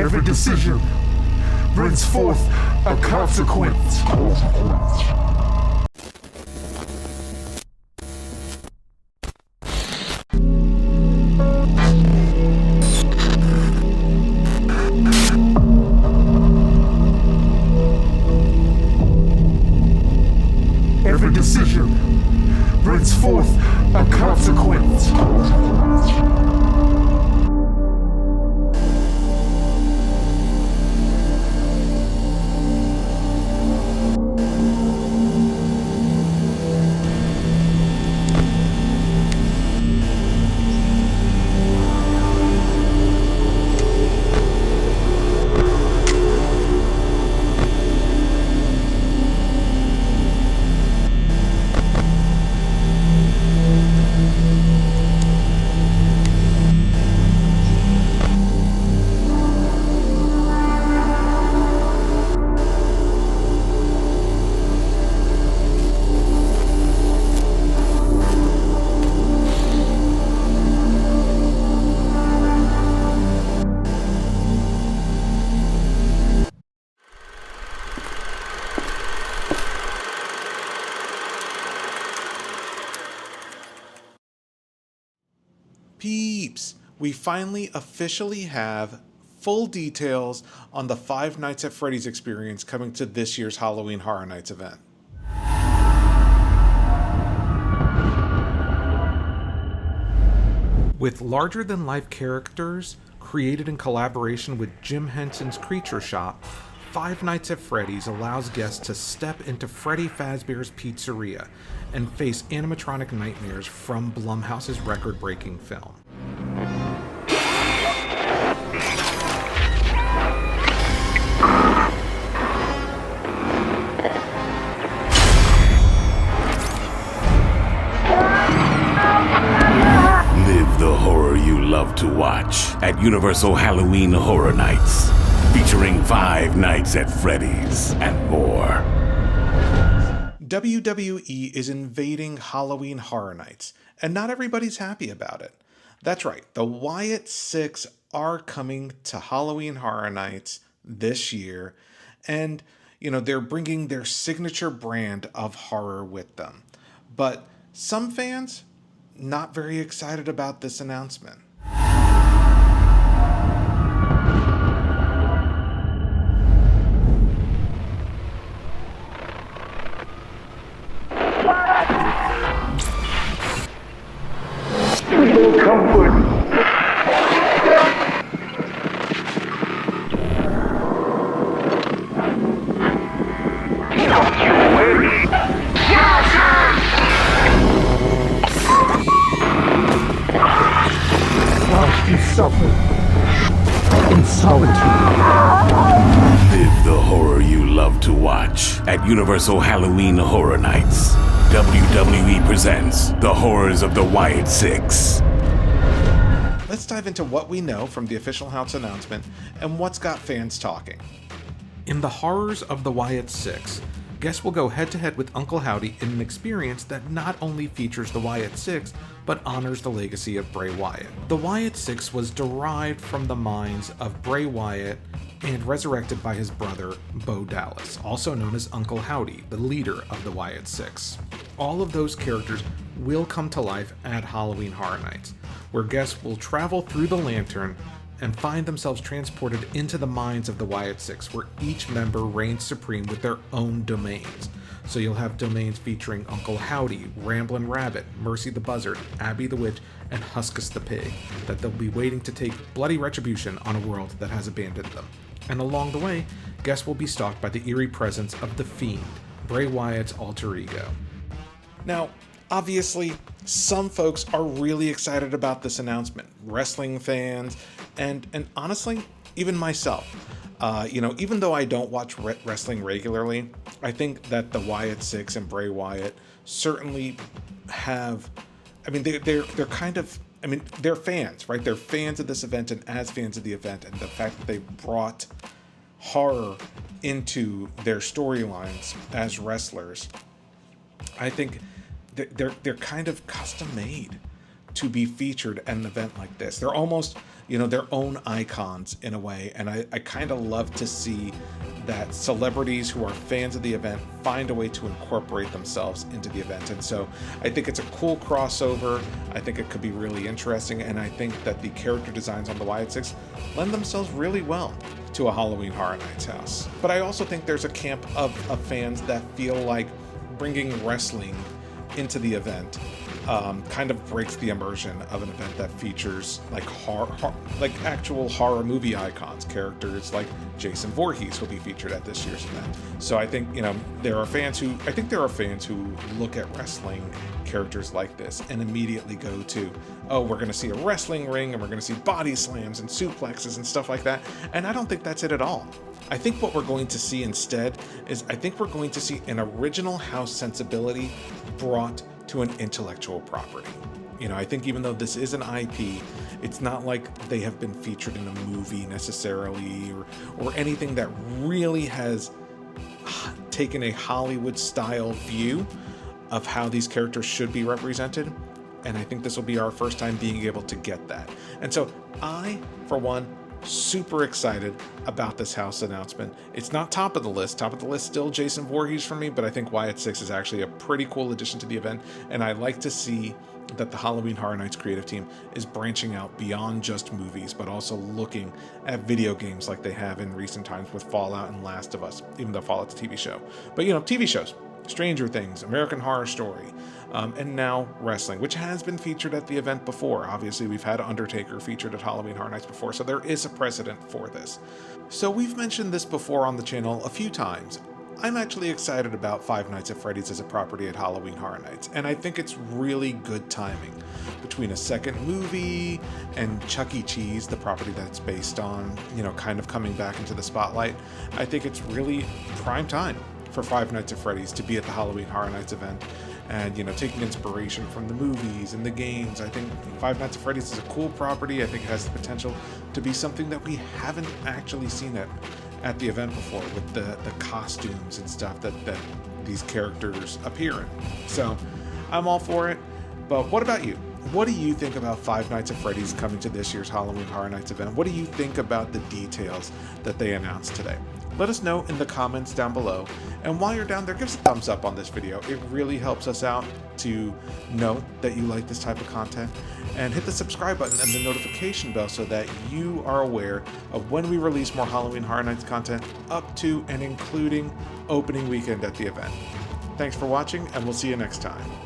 Every decision brings forth a consequence. Every decision brings forth a consequence. Peeps, we finally officially have full details on the Five Nights at Freddy's experience coming to this year's Halloween Horror Nights event. With larger-than-life characters created in collaboration with Jim Henson's Creature Shop, Five Nights at Freddy's allows guests to step into Freddy Fazbear's Pizzeria and face animatronic nightmares from Blumhouse's record-breaking film. Live the horror you love to watch at Universal Halloween Horror Nights, featuring Five Nights at Freddy's and more. WWE is invading Halloween Horror Nights, and not everybody's happy about it. That's right, the Wyatt Sicks are coming to Halloween Horror Nights this year, and, they're bringing their signature brand of horror with them. But some fans, not very excited about this announcement. Comfort. Watch you suffer in solitude. Live the horror you love to watch at Universal Halloween Horror Nights. WWE presents The Horrors of the Wyatt Sicks. Let's dive into what we know from the official house announcement and what's got fans talking. In The Horrors of the Wyatt Sicks, guests will go head-to-head with Uncle Howdy in an experience that not only features the Wyatt Sicks, but honors the legacy of Bray Wyatt. The Wyatt Sicks was derived from the minds of Bray Wyatt and resurrected by his brother, Bo Dallas, also known as Uncle Howdy, the leader of the Wyatt Sicks. All of those characters will come to life at Halloween Horror Nights, where guests will travel through the lantern and find themselves transported into the minds of the Wyatt Sicks, where each member reigns supreme with their own domains. So you'll have domains featuring Uncle Howdy, Ramblin' Rabbit, Mercy the Buzzard, Abby the Witch, and Huskus the Pig, that they'll be waiting to take bloody retribution on a world that has abandoned them. And along the way, guests will be stalked by the eerie presence of The Fiend, Bray Wyatt's alter ego. Now, obviously, some folks are really excited about this announcement. Wrestling fans, and honestly, even myself. Even though I don't watch wrestling regularly, I think that the Wyatt Sicks and Bray Wyatt certainly have, they're kind of, they're fans, right? They're fans of this event, and as fans of the event, and the fact that they brought horror into their storylines as wrestlers, I think they're kind of custom made to be featured at an event like this. They're almost, their own icons in a way, and I kind of love to see that celebrities who are fans of the event find a way to incorporate themselves into the event. And so I think it's a cool crossover. I think it could be really interesting, and I think that the character designs on the Wyatt Sicks lend themselves really well to a Halloween Horror Nights house. But I also think there's a camp of fans that feel like bringing wrestling into the event kind of breaks the immersion of an event that features like actual horror movie icons. Characters like Jason Voorhees will be featured at this year's event. So I think there are fans who look at wrestling characters like this and immediately go to, oh, we're going to see a wrestling ring and we're going to see body slams and suplexes and stuff like that. And I don't think that's it at all. I think what we're going to see instead is we're going to see an original house sensibility brought to an intellectual property. I think even though this is an IP, it's not like they have been featured in a movie necessarily or anything that really has taken a Hollywood style view of how these characters should be represented. And I think this will be our first time being able to get that. And so I, for one, super excited about this house announcement. It's not top of the list. Top of the list still Jason Voorhees for me, but I think Wyatt Sicks is actually a pretty cool addition to the event, and I like to see that the Halloween Horror Nights creative team is branching out beyond just movies, but also looking at video games like they have in recent times with Fallout and Last of Us, even though Fallout's a TV show. But TV shows, Stranger Things, American Horror Story, and now wrestling, which has been featured at the event before. Obviously, we've had Undertaker featured at Halloween Horror Nights before, so there is a precedent for this. So we've mentioned this before on the channel a few times. I'm actually excited about Five Nights at Freddy's as a property at Halloween Horror Nights, and I think it's really good timing between a second movie and Chuck E. Cheese, the property that it's based on, kind of coming back into the spotlight. I think it's really prime time for Five Nights at Freddy's to be at the Halloween Horror Nights event and, taking inspiration from the movies and the games. I think Five Nights at Freddy's is a cool property. I think it has the potential to be something that we haven't actually seen at the event before, with the costumes and stuff that these characters appear in. So I'm all for it. But what about you? What do you think about Five Nights at Freddy's coming to this year's Halloween Horror Nights event? What do you think about the details that they announced today? Let us know in the comments down below. And while you're down there, give us a thumbs up on this video. It really helps us out to know that you like this type of content. And hit the subscribe button and the notification bell so that you are aware of when we release more Halloween Horror Nights content up to and including opening weekend at the event. Thanks for watching, and we'll see you next time.